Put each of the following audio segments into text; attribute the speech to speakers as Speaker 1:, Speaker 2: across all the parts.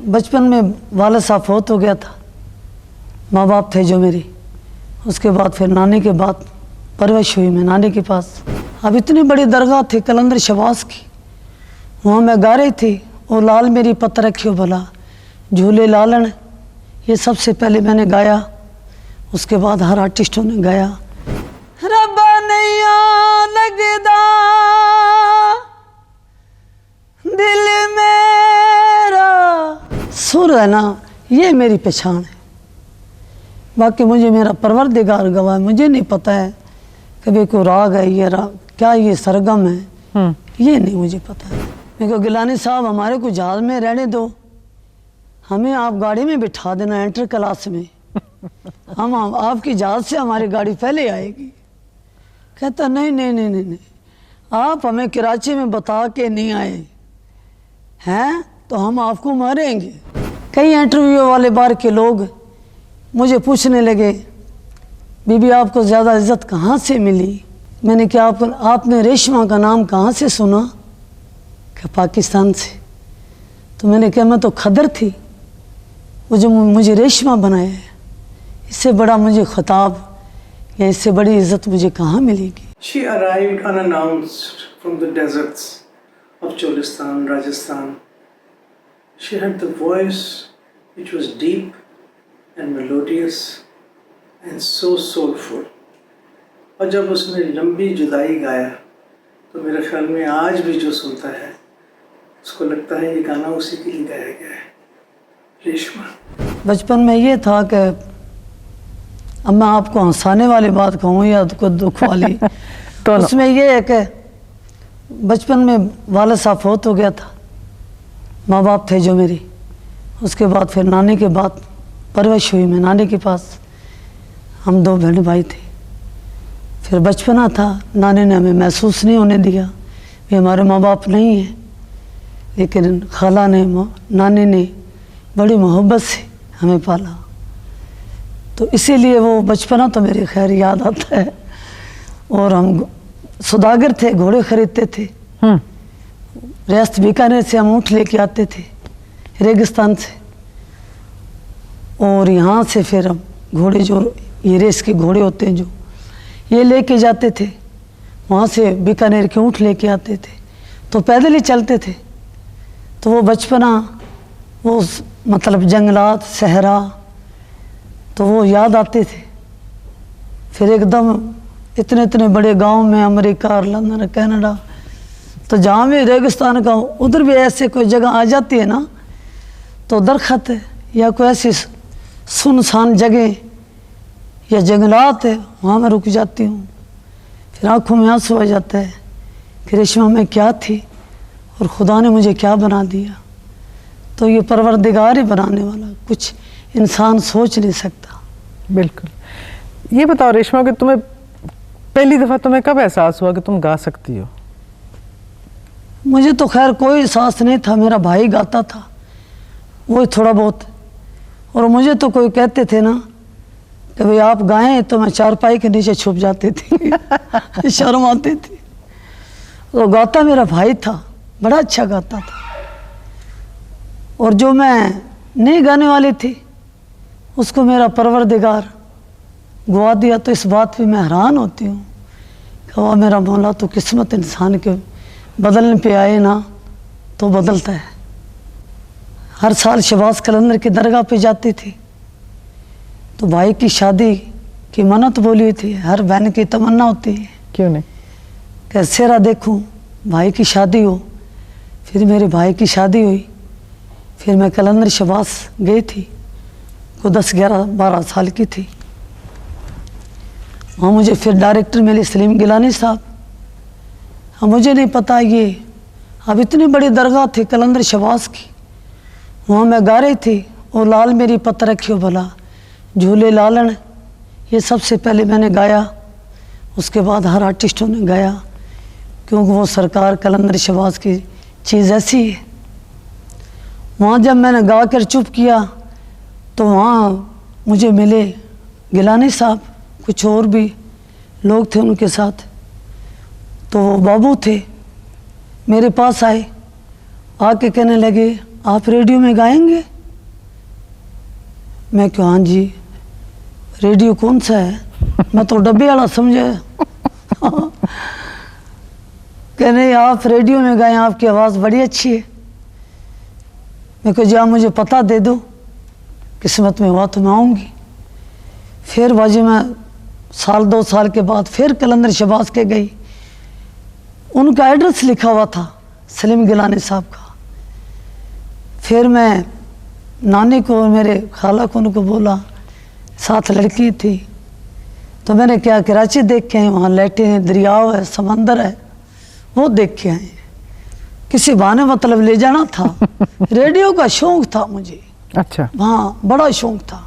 Speaker 1: बचपन में वालिद साहब फौत हो गया था, माँ बाप थे जो मेरी। उसके बाद फिर नानी के बाद परवरिश हुई मैं नानी के पास। अब इतनी बड़ी दरगाह थी कलंदर शहबाज की, वहाँ मैं गा रही थी, ओ लाल मेरी पत रखियो भला झूले लालन, ये सबसे पहले मैंने गाया। उसके बाद हर आर्टिस्टों ने गाया। रब्बा नैया लगदा दिल मेरा, सुर है ना, ये मेरी पहचान है। बाकी मुझे मेरा परवरदिगार गवाह, मुझे नहीं पता है कभी कोई राग है, ये राग क्या, ये सरगम है, ये नहीं मुझे पता है। मैं कहा गिलानी साहब हमारे को जहाज में रहने दो, हमें आप गाड़ी में बिठा देना एंटर क्लास में, हम आपकी जहाज से हमारी गाड़ी पहले आएगी। कहता नहीं नहीं नहीं नहीं नहीं, आप हमें कराची में बता के नहीं आए हैं तो हम आपको मारेंगे। कई इंटरव्यू वाले बार के लोग मुझे पूछने लगे, बीबी आपको ज़्यादा इज्जत कहाँ से मिली? मैंने क्या आपने रेशमा का नाम कहाँ से सुना? क्या पाकिस्तान से। तो मैंने कहा मैं तो खदर थी, मुझे रेशमा बनाया है, इससे बड़ा मुझे खिताब या इससे बड़ी इज्जत मुझे कहाँ मिलेगी।
Speaker 2: She arrived unannounced from the deserts of Cholistan, Rajasthan. She had the voice which was deep and melodious and so soulful. और जब उसने लंबी जुदाई गाया तो मेरे ख्याल में आज भी जो सुनता है उसको लगता है ये गाना उसी के लिए गाया गया है, रेशमा।
Speaker 1: बचपन में ये था कि अब मैं आपको हंसाने वाली बात कहूँ या तो दुख वाली तो उसमें ये है कि बचपन में वालिद साहब फौत हो गया था, माँ बाप थे जो मेरी। उसके बाद फिर नानी के बाद परवरिश हुई मैं नानी के पास, हम 2 बहन भाई थे। फिर बचपना था, नानी ने हमें महसूस नहीं होने दिया कि हमारे माँ बाप नहीं हैं, लेकिन खाला ने नानी ने बड़ी मोहब्बत से हमें पाला, तो इसीलिए वो बचपना तो मेरे खैर याद आता है। और हम सौदागर थे, घोड़े खरीदते थे, रियासत बीकानेर से हम ऊँट लेके आते थे रेगिस्तान से, और यहाँ से फिर हम घोड़े जो ये रेस के घोड़े होते हैं जो ये लेके जाते थे, वहाँ से बीकानेर के ऊँट लेके आते थे, तो पैदल ही चलते थे। तो वो बचपना, वो मतलब जंगलात सहरा, तो वो याद आते थे। फिर एकदम इतने इतने बड़े गांव में अमेरिका, लंदन, कनाडा, तो जहाँ भी रेगिस्तान का उधर भी ऐसे कोई जगह आ जाती है ना, तो दरख्त है या कोई ऐसी सुनसान जगह या जंगलात है, वहाँ मैं रुक जाती हूँ। फिर आँखों में आंसू आ जाता है कि रेशमा में क्या थी और खुदा ने मुझे क्या बना दिया। तो ये परवरदिगार ही बनाने वाला, कुछ इंसान सोच नहीं सकता।
Speaker 3: बिल्कुल। ये बताओ रेशमा कि तुम्हें पहली दफ़ा तुम्हें कब एहसास हुआ कि तुम गा सकती हो?
Speaker 1: मुझे तो खैर कोई एहसास नहीं था, मेरा भाई गाता था वो थोड़ा बहुत, और मुझे तो कोई कहते थे ना कि भाई आप गाएं, तो मैं चारपाई के नीचे छुप जाती थी शर्म आती थी। तो गाता मेरा भाई था, बड़ा अच्छा गाता था, और जो मैं नहीं गाने वाली थी उसको मेरा परवरदिगार गवा दिया। तो इस बात पे मैं हैरान होती हूँ कि वह मेरा मौला तो किस्मत इंसान के बदलने पे आए ना तो बदलता है। हर साल शहबाज कलंदर की दरगाह पे जाती थी, तो भाई की शादी की मन्नत बोली थी, हर बहन की तमन्ना होती है,
Speaker 3: क्यों नहीं,
Speaker 1: कि सेहरा देखूं, भाई की शादी हो। फिर मेरे भाई की शादी हुई, फिर मैं कलंदर शहबाज गई थी, वो 10-11-12 साल की थी। वहाँ मुझे फिर डायरेक्टर मिले सलीम गिलानी साहब। अब मुझे नहीं पता ये, अब इतनी बड़ी दरगाह थी कलंदर शहबाज की, वहाँ मैं गा रही थी, ओ लाल मेरी पत रखियो भला झूले लालन, ये सबसे पहले मैंने गाया। उसके बाद हर आर्टिस्टों ने गाया, क्योंकि वो सरकार कलंदर शहबाज की चीज़ ऐसी है। वहाँ जब मैंने गा कर चुप किया तो वहाँ मुझे मिले गिलानी साहब, कुछ और भी लोग थे उनके साथ। तो वो बाबू थे, मेरे पास आए, आके कहने लगे आप रेडियो में गाएंगे? मैं क्यों हाँ जी, रेडियो कौन सा है? मैं तो डब्बे वाला समझे। कह नहीं आप रेडियो में गाएं, आपकी आवाज़ बड़ी अच्छी है। मैं कहा जी आप मुझे पता दे दो, किस्मत में हुआ तो मैं आऊँगी। फिर बाजी मैं 1-2 साल के बाद फिर कलंदर शहबाज के गई, उनका एड्रेस लिखा हुआ था सलीम गिलानी साहब का। फिर मैं नानी को और मेरे खाला को उनको बोला, साथ लड़की थी, तो मैंने क्या कराची देख के आए, वहाँ लाइटें हैं, दरियाव है, समंदर है, वो देख के आए। किसी बहाने मतलब ले जाना था। रेडियो का शौक था मुझे,
Speaker 3: अच्छा।
Speaker 1: हाँ बड़ा शौक था।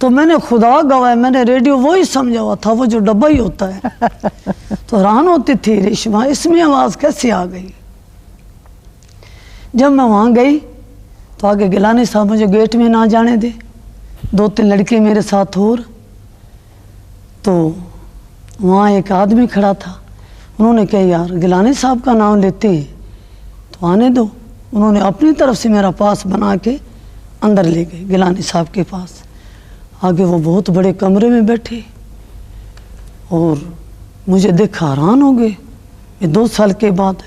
Speaker 1: तो मैंने खुदा गवाह, मैंने रेडियो वो ही समझा हुआ था, वो जो डब्बा ही होता है। तो हैरान होती थी रेशमा इसमें आवाज़ कैसे आ गई। जब मैं वहाँ गई तो आगे गिलानी साहब मुझे गेट में ना जाने दे, 2-3 लड़के मेरे साथ और। तो वहाँ एक आदमी खड़ा था, उन्होंने कहा यार गिलानी साहब का नाम लेते हैं तो आने दो। उन्होंने अपनी तरफ से मेरा पास बना के अंदर ले गए गिलानी साहब के पास। आगे वो बहुत बड़े कमरे में बैठे और मुझे देखा हैरान हो गए। ये 2 साल के बाद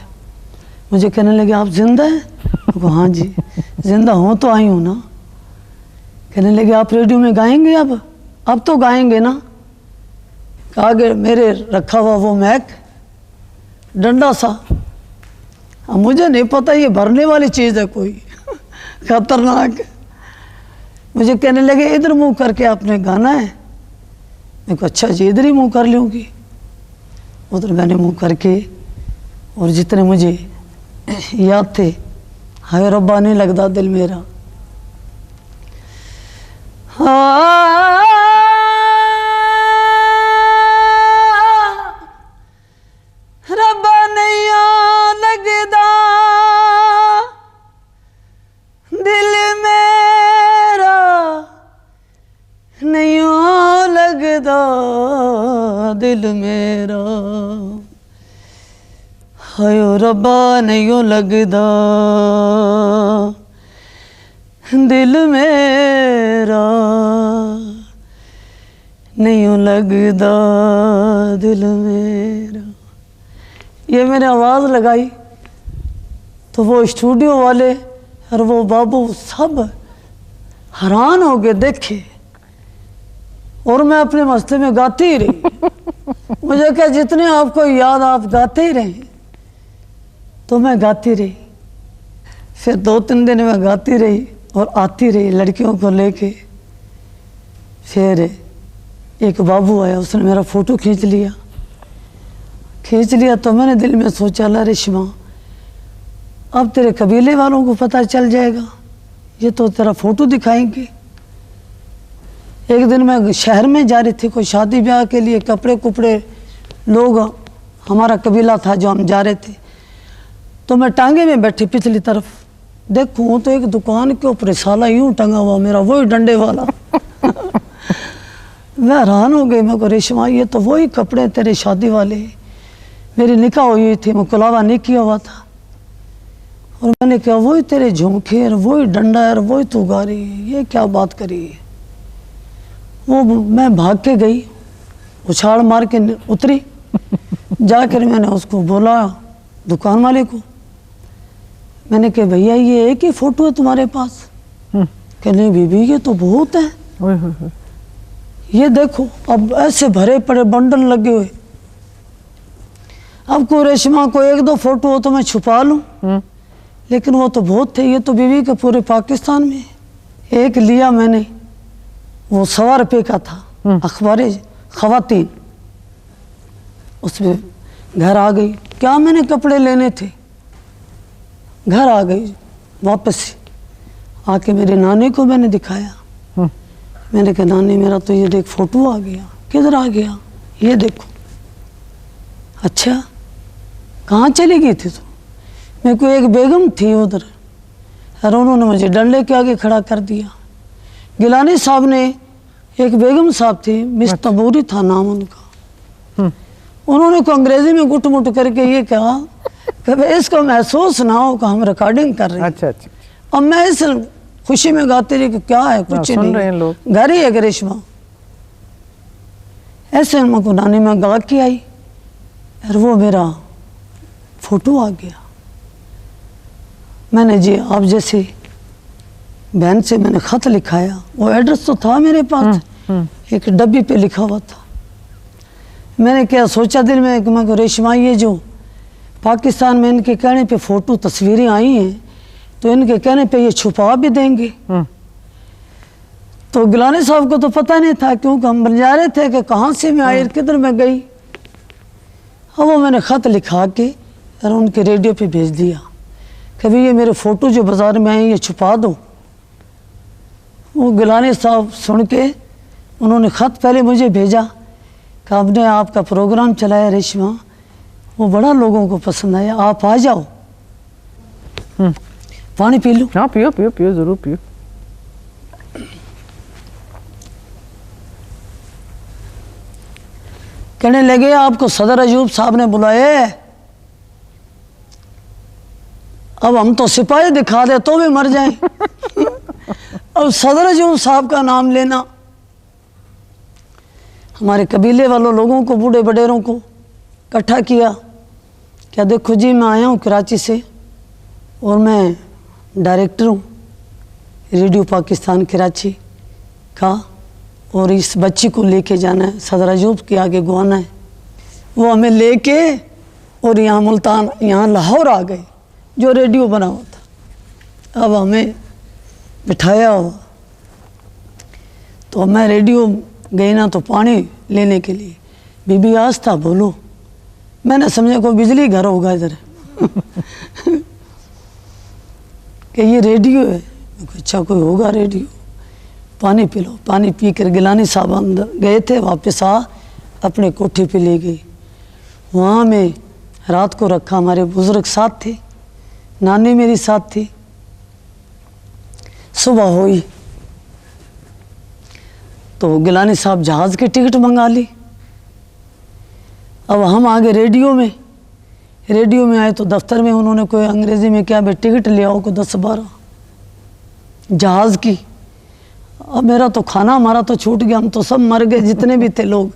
Speaker 1: मुझे कहने लगे आप जिंदा हैं? मैं कहा हाँ जी जिंदा हूँ तो आई हूँ ना। कहने लगे आप रेडियो में गाएंगे? अब तो गाएंगे ना। आगे मेरे रखा हुआ वो मैक डंडा सा, अब मुझे नहीं पता ये भरने वाली चीज़ है कोई खतरनाक। मुझे कहने लगे इधर मुंह करके आपने गाना है। मैं कहा अच्छा जी इधर ही मुंह कर लूँगी। उधर मैंने मुंह करके और जितने मुझे याद थे, हाय रब्बा नहीं लगता दिल मेरा, रब्बा नहीं लगदा दिल मेरा, नहीं लगदा दिल मेरा, हाय रब्बा नहीं लगदा दिल मेरा, नहीं लगदा दिल मेरा। ये मैंने आवाज़ लगाई तो वो स्टूडियो वाले और वो बाबू सब हैरान हो गए देखे, और मैं अपने मसले में गाती ही रही। मुझे क्या जितने आपको याद आप गाते ही रहे, तो मैं गाती रही। फिर 2-3 दिन मैं गाती रही और आती रही लड़कियों को लेके। फिर एक बाबू आया, उसने मेरा फ़ोटो खींच लिया तो मैंने दिल में सोचा ला रेशमा अब तेरे कबीले वालों को पता चल जाएगा, ये तो तेरा फ़ोटो दिखाएंगे। एक दिन मैं शहर में जा रही थी कोई शादी ब्याह के लिए, कपड़े कुपड़े लोग हमारा कबीला था जो हम जा रहे थे, तो मैं टांगे में बैठी पिछली तरफ देखूँ तो एक दुकान के ऊपर साला यूँ टंगा हुआ मेरा, वही डंडे वाला। मैं हैरान हो गई। मैं को रेशमा ये तो वही कपड़े तेरे शादी वाले, मेरी निकाह हुई थी, मुकलावा नहीं किया हुआ था। और मैंने कहा वही तेरे झुमके और वही डंडा और वही तू गा रही है, ये क्या बात करी है। वो मैं भाग के गई, उछाल मार के उतरी। जाकर मैंने उसको बोला दुकान वाले को, मैंने कहा भैया ये एक ही फ़ोटो है तुम्हारे पास? कह नहीं बीबी ये तो बहुत है, ये देखो। अब ऐसे भरे पड़े बंडल लगे हुए। अब को रेशमा को 1-2 फोटो हो तो मैं छुपा लूं, लेकिन वो तो बहुत थे। ये तो बीवी के पूरे पाकिस्तान में। एक लिया मैंने, वो 100 रुपये का था, अखबार खवातीन। उसमें घर आ गई, क्या मैंने कपड़े लेने थे, घर आ गई वापस। आके मेरे नानी को मैंने दिखाया। मैंने कहा नानी मेरा तो ये देख फ़ोटो आ गया। किधर आ गया? ये देखो। अच्छा कहाँ चली गई थी तू? मेरे को एक बेगम थी उधर, और उन्होंने मुझे डंडे के आगे खड़ा कर दिया। गिलानी साहब ने, एक बेगम साहब थी, मिस तबूरी था नाम उनका, उन्होंने को अंग्रेजी में गुट मुट करके ये कहा कि इसको महसूस ना हो कि हम रिकॉर्डिंग कर रहे हैं।
Speaker 3: अच्छा अच्छा।
Speaker 1: अब मैं इस खुशी में गाती रही कि क्या है, कुछ
Speaker 3: सुन रहे हैं
Speaker 1: नहीं,
Speaker 3: लोग।
Speaker 1: घर ही है कि रेशमा। ऐसे उनको नानी में गा के आई और वो मेरा फोटो आ गया। मैंने जी आप जैसे बहन से मैंने खत लिखाया, वो एड्रेस तो था मेरे पास, एक डब्बी पे लिखा हुआ था। मैंने क्या सोचा दिल में कि मैं को रेशमा ये जो पाकिस्तान में इनके कहने पे फोटो तस्वीरें आई हैं तो इनके कहने पे ये छुपा भी देंगे। तो गिलानी साहब को तो पता नहीं था क्योंकि हम बंजारे थे कि कहाँ से मैं आई किधर मैं गई। अब वो मैंने ख़त लिखा के और उनके रेडियो पे भेज दिया कि भाई ये मेरे फ़ोटो जो बाज़ार में आई ये छुपा दो। वो गिलानी साहब सुन के उन्होंने ख़त पहले मुझे भेजा कि आपने आपका प्रोग्राम चलाया रेशमा, वो बड़ा लोगों को पसंद आया, आप आ जाओ। पानी पी लो।
Speaker 3: हाँ पियो पियो पियो, जरूर पियो।
Speaker 1: कहने लगे आपको सदर अयूब साहब ने बुलाया है, अब हम तो सिपाही दिखा दे तो भी मर जाएं। अब सदर अयूब साहब का नाम लेना, हमारे कबीले वालों लोगों को, बूढ़े बडेरों को इकट्ठा किया। क्या देखो जी मैं आया हूँ कराची से और मैं डायरेक्टर हूँ रेडियो पाकिस्तान कराची का, और इस बच्ची को लेके जाना है, सदर अयूब के आगे गुआना है। वो हमें लेके और यहाँ मुल्तान, यहाँ लाहौर आ गए जो रेडियो बना हुआ था। अब हमें बिठाया हुआ तो मैं रेडियो गई ना तो पानी लेने के लिए, बीबी आज था बोलो, मैंने समझा कोई बिजली घर होगा इधर। कि ये रेडियो है, अच्छा कोई होगा रेडियो, पानी पी लो। पानी पी कर गिलानी साहब अंदर गए थे, वापस आ अपने कोठे पे ले गई। वहाँ में रात को रखा, हमारे बुजुर्ग साथ थे, नानी मेरी साथ थी। सुबह हुई तो गिलानी साहब जहाज़ की टिकट मंगा ली। अब हम आगे रेडियो में आए तो दफ्तर में उन्होंने कोई अंग्रेज़ी में क्या, टिकट ले आओ को 10-12 जहाज़ की। अब मेरा तो खाना हमारा तो छूट गया, हम तो सब मर गए जितने भी थे लोग।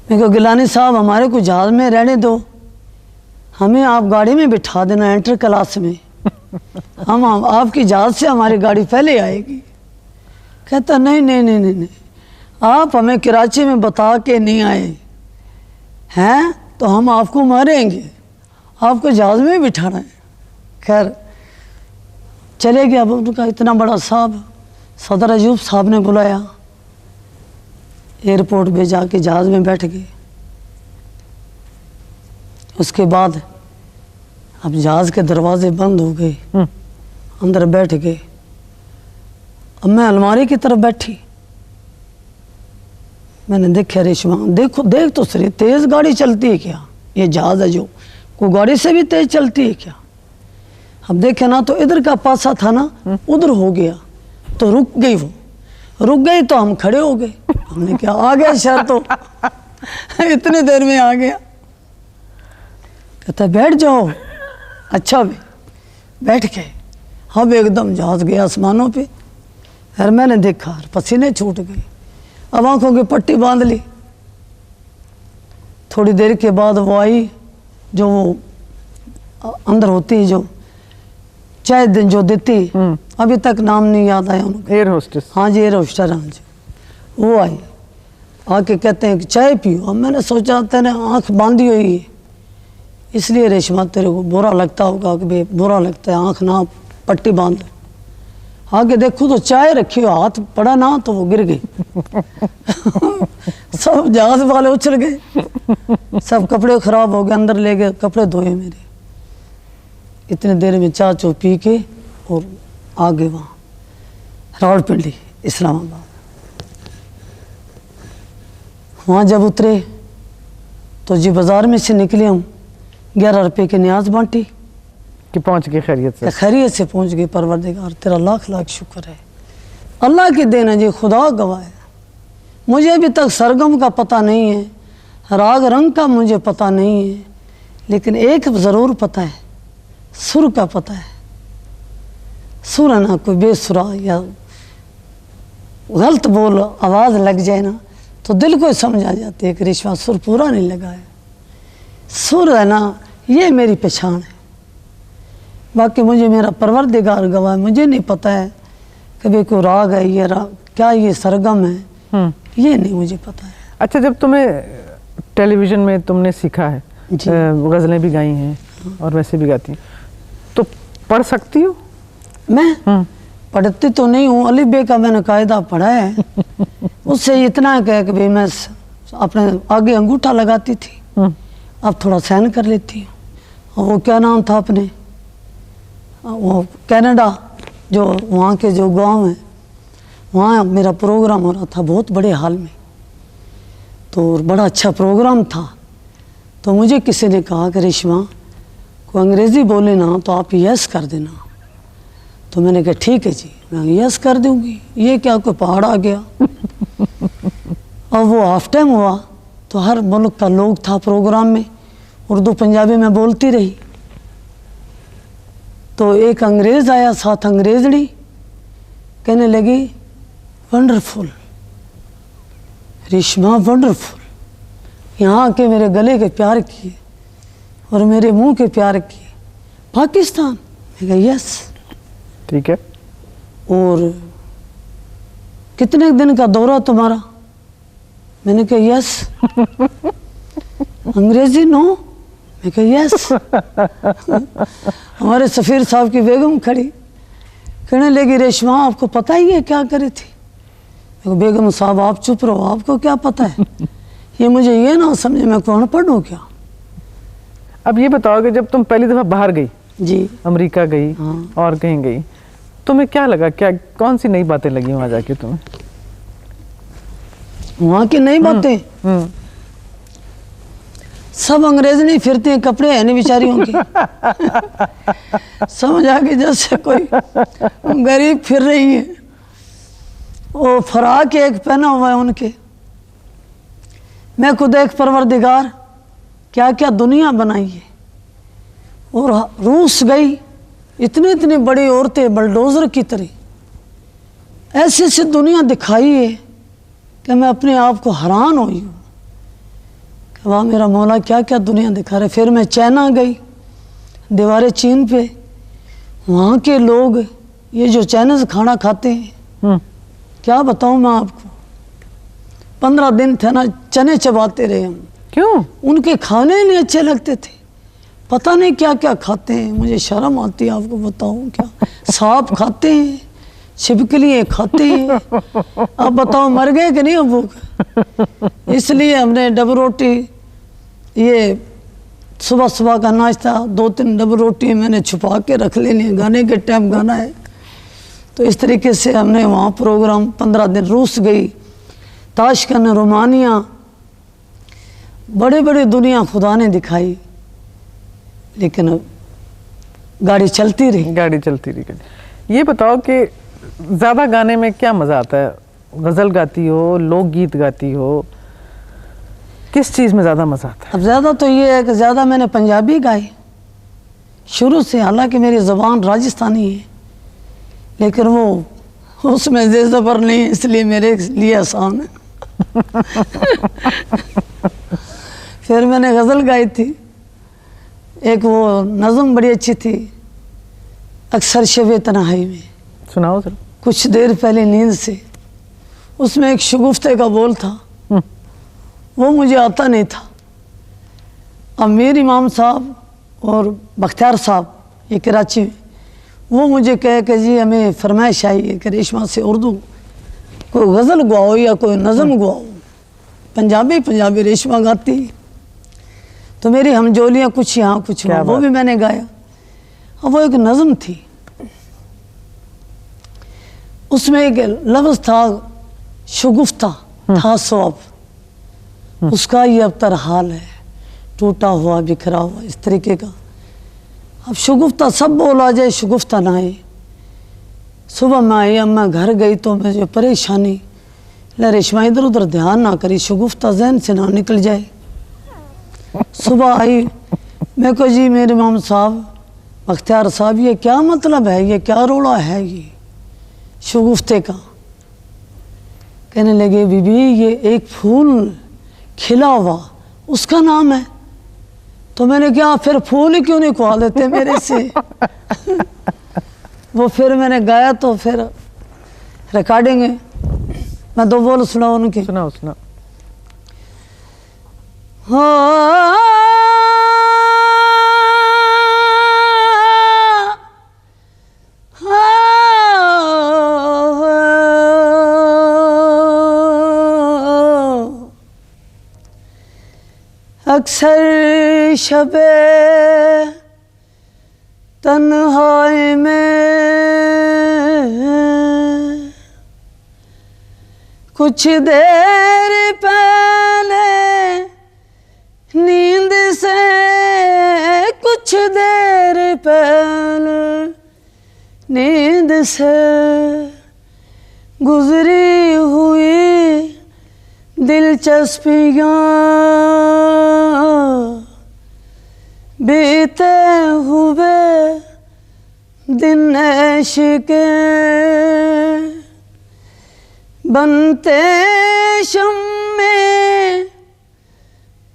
Speaker 1: मैं कहा गिलानी साहब हमारे को जहाज़ में रहने दो, हमें आप गाड़ी में बिठा देना एंटर क्लास में, हम आपकी जहाज़ से हमारी गाड़ी पहले आएगी। कहता नहीं नहीं नहीं नहीं नहीं, आप हमें कराची में बता के नहीं आए हैं तो हम आपको मारेंगे, आपको जहाज़ में बिठाना है। खैर चले गया। अब उनका इतना बड़ा साहब सदर अयूब साहब ने बुलाया, एयरपोर्ट पे जाके जहाज़ में बैठ गए। उसके बाद अब जहाज़ के दरवाजे बंद हो गए, अंदर बैठ गए। अब मैं अलमारी की तरफ बैठी, मैंने देखा रेशमा, देखो देख तो सही, तेज़ गाड़ी चलती है क्या, ये जहाज़ है जो कोई गाड़ी से भी तेज़ चलती है क्या। अब देखे ना तो इधर का पासा था ना उधर हो गया तो रुक गई, वो रुक गई तो हम खड़े हो गए। हमने क्या आ गया शहर तो इतनी देर में आ गया। कहता बैठ जाओ, अच्छा भी बैठ गए। हम एकदम जहाज़ गया आसमानों पे, और मैंने देखा पसीने छूट गए। अब आंखों की पट्टी बांध ली। थोड़ी देर के बाद वो आई जो वो अंदर होती है जो चाय दिन जो देती, अभी तक नाम नहीं याद आया उनको।
Speaker 3: Air hostess.
Speaker 1: हाँ जी एयर होस्टेस, हाँ जी। वो आई आके कहते हैं कि चाय पियो। अब मैंने सोचा तेने आँख बांधी हुई है इसलिए रेशमा तेरे को बुरा लगता होगा कि भाई बुरा लगता है, आँख ना पट्टी बांध। आगे देखो तो चाय रखी हो, हाथ पड़ा ना तो वो गिर गई। सब जहाज वाले उछल गए, सब कपड़े खराब हो गए, अंदर ले गए कपड़े धोए मेरे। इतने देर में चाय चो पी के और आ गए वहाँ रावलपिंडी इस्लामाबाद। वहाँ जब उतरे तो जी बाज़ार में से निकले हम, 11 रुपये की न्याज बांटी
Speaker 3: कि पहुंच गए खैरियत से।
Speaker 1: खैरियत से पहुंच गई। परवरदिगार तेरा लाख लाख शुक्र है, अल्लाह की देन है जी, खुदा गवाह है। मुझे अभी तक सरगम का पता नहीं है, राग रंग का मुझे पता नहीं है, लेकिन एक ज़रूर पता है, सुर का पता है। सुर है ना कोई बेसुरा या गलत बोल आवाज़ लग जाए ना तो दिल को समझ आ जाती है कि रेशमा सुर पूरा नहीं लगा है। सुर है ना ये मेरी पहचान है। बाकी मुझे मेरा परवरदिगार गवाह, मुझे नहीं पता है कभी कोई राग है, ये राग क्या, ये सरगम है, ये नहीं मुझे पता है।
Speaker 3: अच्छा, जब तुम्हें टेलीविज़न में तुमने सीखा है, गज़लें भी गाई हैं और वैसे भी गाती हैं, तो पढ़ सकती हो?
Speaker 1: मैं पढ़ती तो नहीं हूँ, अली बे का मैंने कायदा पढ़ा है। उससे इतना कह कि भाई मैं अपने आगे अंगूठा लगाती थी, अब थोड़ा सहन कर लेती हूँ। और वो क्या नाम था अपने, वो कनाडा जो वहाँ के जो गांव है, वहाँ मेरा प्रोग्राम हो रहा था बहुत बड़े हाल में, तो बड़ा अच्छा प्रोग्राम था। तो मुझे किसी ने कहा कि रेशमा को अंग्रेज़ी बोले ना तो आप यस कर देना। तो मैंने कहा ठीक है जी, मैं यस कर दूँगी, ये क्या कोई पहाड़ आ गया। और वो हाफ टाइम हुआ तो हर मुल्क का लोग था प्रोग्राम में, उर्दू पंजाबी में बोलती रही। तो एक अंग्रेज़ आया, साथ अंग्रेज़ड़ी, कहने लगी वंडरफुल रेशमा, वंडरफुल। यहाँ आके मेरे गले के प्यार किए और मेरे मुंह के प्यार किए। पाकिस्तान? मैं कहा यस।
Speaker 3: ठीक है।
Speaker 1: और कितने दिन का दौरा तुम्हारा? मैंने कहा यस। अंग्रेजी नो? मैं कहा यस। हमारे सफ़ीर साहब की बेगम खड़ी, कहने लगी रेशमा आपको पता ही है क्या करे थी? मैं बेगम साहब आप चुप रहो, आपको क्या पता है? ये मुझे ये ना समझे मैं कौन पढ़ूँ क्या।
Speaker 3: अब ये बताओ कि जब तुम पहली दफ़ा बाहर गई,
Speaker 1: जी
Speaker 3: अमेरिका गई,
Speaker 1: हाँ।
Speaker 3: और कहीं गई, तुम्हें क्या लगा, क्या कौन सी नई बातें लगी वहाँ जाके तुम्हें?
Speaker 1: वहाँ की नई बातें सब अंग्रेज नहीं फिरते हैं, कपड़े हैं नहीं बेचारियों के। समझ आ गई, जैसे कोई गरीब फिर रही है। वो फराक एक पहना हुआ है उनके। मैं खुद एक परवरदिगार क्या क्या दुनिया बनाई है। और रूस गई, इतनी इतनी बड़ी औरतें बलडोजर की तरह ऐसी ऐसी दुनिया दिखाई है कि मैं अपने आप को हैरान हुई हूँ कि वाह मेरा मौला क्या क्या दुनिया दिखा रहे। फिर मैं चाइना गई, दीवारें चीन पे, वहाँ के लोग ये जो चाइनीज़ खाना खाते हैं, क्या बताऊँ मैं आपको। 15 दिन थे ना, चने चबाते रहे हम।
Speaker 3: क्यों?
Speaker 1: उनके खाने ही नहीं अच्छे लगते थे, पता नहीं क्या क्या खाते हैं, मुझे शर्म आती है आपको बताऊँ क्या। सांप खाते हैं, छिपकलियाँ खाते हैं। अब बताओ मर गए कि नहीं भूख। इसलिए हमने डबल रोटी, ये सुबह सुबह का नाश्ता, 2-3 डबल रोटी मैंने छुपा के रख लेनी है, गाने के टाइम गाना है। तो इस तरीके से हमने वहाँ प्रोग्राम 15 दिन। रूस गई, ताशकंद, रोमानिया, बड़े बड़े दुनिया खुदा ने दिखाई, लेकिन गाड़ी चलती रही।
Speaker 3: गाड़ी चलती रही। ये बताओ कि ज़्यादा गाने में क्या मज़ा आता है? गज़ल गाती हो, लोकगीत गाती हो, किस चीज़ में ज़्यादा मज़ा आता है?
Speaker 1: अब ज़्यादा तो ये है कि ज़्यादा मैंने पंजाबी गाई शुरू से, हालांकि मेरी ज़बान राजस्थानी है, लेकिन वो उसमें जे ज़बर नहीं है, इसलिए मेरे लिए आसान है। फिर मैंने गज़ल गाई थी, एक वो नज़म बड़ी अच्छी थी, अक्सर शब तन्हाई में।
Speaker 3: सुनाओ सर।
Speaker 1: कुछ देर पहले नींद से, उसमें एक शगुफ्ते का बोल था, वो मुझे आता नहीं था। अमीर इमाम साहब और बख्तियार साहब ये कराची में, वो मुझे कहे कि जी हमें फरमाइश आई है कि रेशमा से उर्दू कोई गज़ल गवाओ या कोई नज़म गवाओ। पंजाबी रेशमा गाती। तो मेरी हमजोलियाँ कुछ यहाँ कुछ वहाँ, वो भी मैंने गाया। और वो एक नज़म थी, उसमें एक लफ्ज़ था शगुफ्ता था सौब, उसका ये अब तर हाल है, टूटा हुआ बिखरा हुआ, इस तरीके का। अब शगुफ्ता सब बोला जाए, शगुफ्ता ना आए। सुबह में आई, अब मैं घर गई तो मुझे परेशानी, ले रेशमा इधर उधर ध्यान ना करी, शगुफ्ता जहन से ना निकल जाए। सुबह आई, मैं को जी मेरे इमाम साहब बख्तियार साहब ये क्या मतलब है, ये क्या रोड़ा है ये शगुफ्ते का। कहने लगे बीबी ये एक फूल खिला हुआ उसका नाम है। तो मैंने कहा फिर फूल ही क्यों नहीं खुआ देते मेरे से। वो फिर मैंने गाया तो फिर रिकॉर्डिंग है, मैं 2 बोल सुनाऊं उनके।
Speaker 3: सुनाओ सुनाओ।
Speaker 1: अक्सर शबे तन्हाई में कुछ देर पहले नींद से, कुछ देर पहले नींद से गुजरी हुई दिलचस्पियाँ बीते हुए दिन इश्क़े बनते शम्मे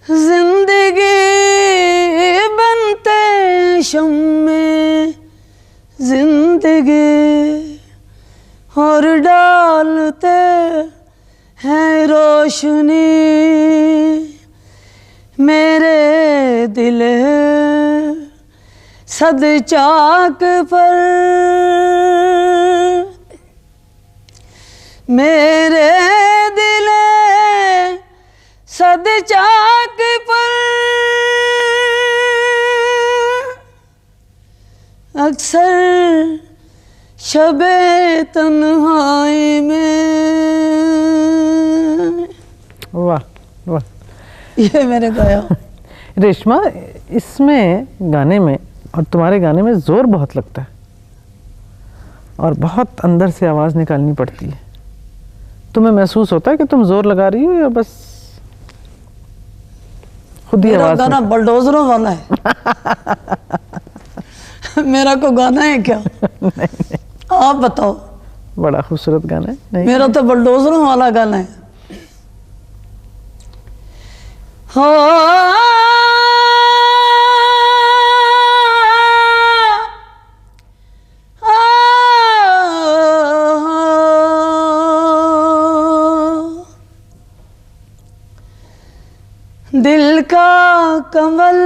Speaker 1: जिंदगी, बनते शम्मे जिंदगी और डालते हैं रोशनी मेरे दिल सद चाक पर, मेरे दिल सद चाक पर अक्सर शबे तन्हाई में।
Speaker 3: वाह वाह,
Speaker 1: ये मैंने गाया।
Speaker 3: रेशमा, इसमें गाने में और तुम्हारे गाने में जोर बहुत लगता है और बहुत अंदर से आवाज़ निकालनी पड़ती है। तुम्हें महसूस होता है कि तुम जोर लगा रही हो या बस खुद ही
Speaker 1: मेरा
Speaker 3: आवाज़
Speaker 1: गाना बुलडोजरों वाला है। मेरा को गाना है क्या? आप बताओ।
Speaker 3: बड़ा खूबसूरत गाना है। नहीं,
Speaker 1: मेरा तो बुलडोजरों वाला गाना है। दिल का कमल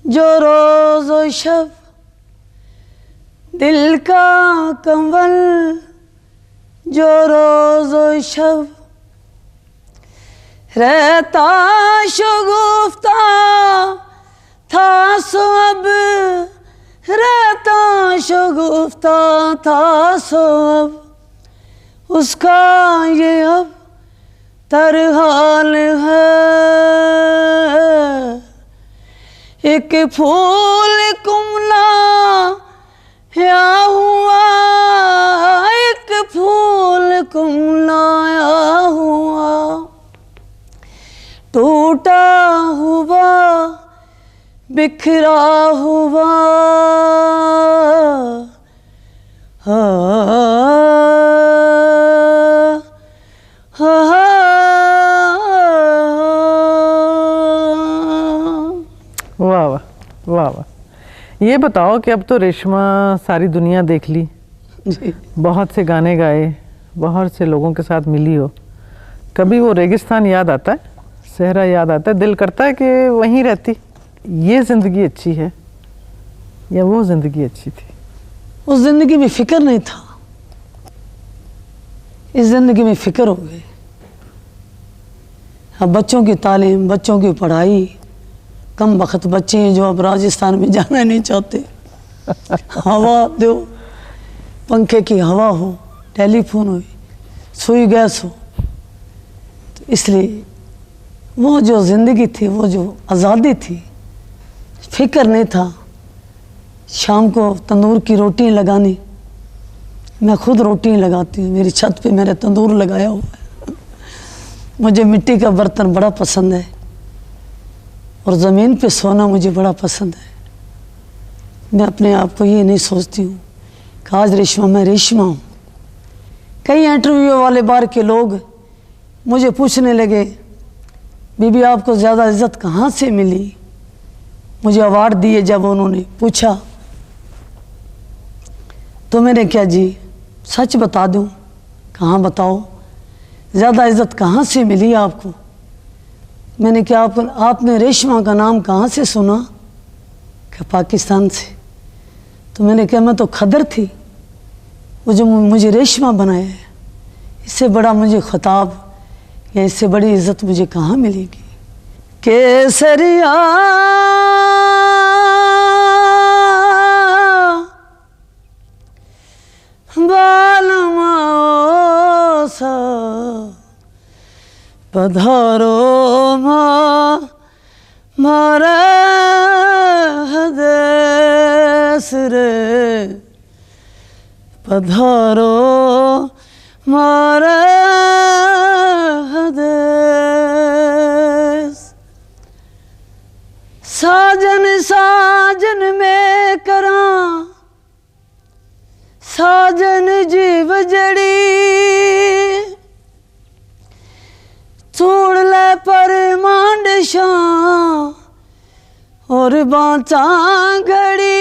Speaker 1: जो रोज़ व शब, दिल का कमल जो रोज़ व शब रहता शगुफ्ता था सो अब, रहता शगुफ्ता था सो अब, उसका ये अब तरहाल है। एक फूल कुमला या हुआ, एक फूल कुमलाया हुआ, टूटा हुआ बिखरा हुआ,
Speaker 3: वाह वाह वाह वाह। ये बताओ कि अब तो रेशमा सारी दुनिया देख ली,
Speaker 1: जी।
Speaker 3: बहुत से गाने गाए, बहुत से लोगों के साथ मिली हो, कभी वो रेगिस्तान याद आता है, सहरा याद आता है, दिल करता है कि वहीं रहती, ये ज़िंदगी अच्छी है या वो ज़िंदगी अच्छी थी?
Speaker 1: उस ज़िंदगी में फ़िक्र नहीं था, इस ज़िंदगी में फ़िक्र हो गई। अब बच्चों की तालीम, बच्चों की पढ़ाई, कम वक्त बच्चे हैं जो अब राजस्थान में जाना नहीं चाहते। हवा दो, पंखे की हवा हो, टेलीफोन हो, सुई गैस हो, तो इसलिए वो जो ज़िंदगी थी, वो जो आज़ादी थी, फिक्र नहीं था। शाम को तंदूर की रोटी लगानी, मैं खुद रोटी लगाती हूँ, मेरी छत पे मैंने तंदूर लगाया हुआ है। मुझे मिट्टी का बर्तन बड़ा पसंद है और ज़मीन पे सोना मुझे बड़ा पसंद है। मैं अपने आप को ये नहीं सोचती हूँ कि आज रेशमा मैं रेशमा हूँ। कई इंटरव्यू वाले बार के लोग मुझे पूछने लगे, बीबी आपको ज़्यादा इज्जत कहाँ से मिली? मुझे अवार्ड दिए जब उन्होंने पूछा तो मैंने क्या जी सच बता दूँ? कहाँ बताओ, ज़्यादा इज्जत कहाँ से मिली आपको? मैंने क्या आपने रेशमा का नाम कहाँ से सुना? क्या पाकिस्तान से। तो मैंने कहा मैं तो खदर थी, मुझे रेशमा बनाया है। इससे बड़ा मुझे खिताब या इससे बड़ी इज्जत मुझे कहाँ मिलेगी? केसरिया बालमा सा पधारो मारा हदेस रे, पधारो मारा हदेस। साजन साजन में करा साजन जीव जड़ी, छोड़ ले पर मांड शां और बाँचा घड़ी।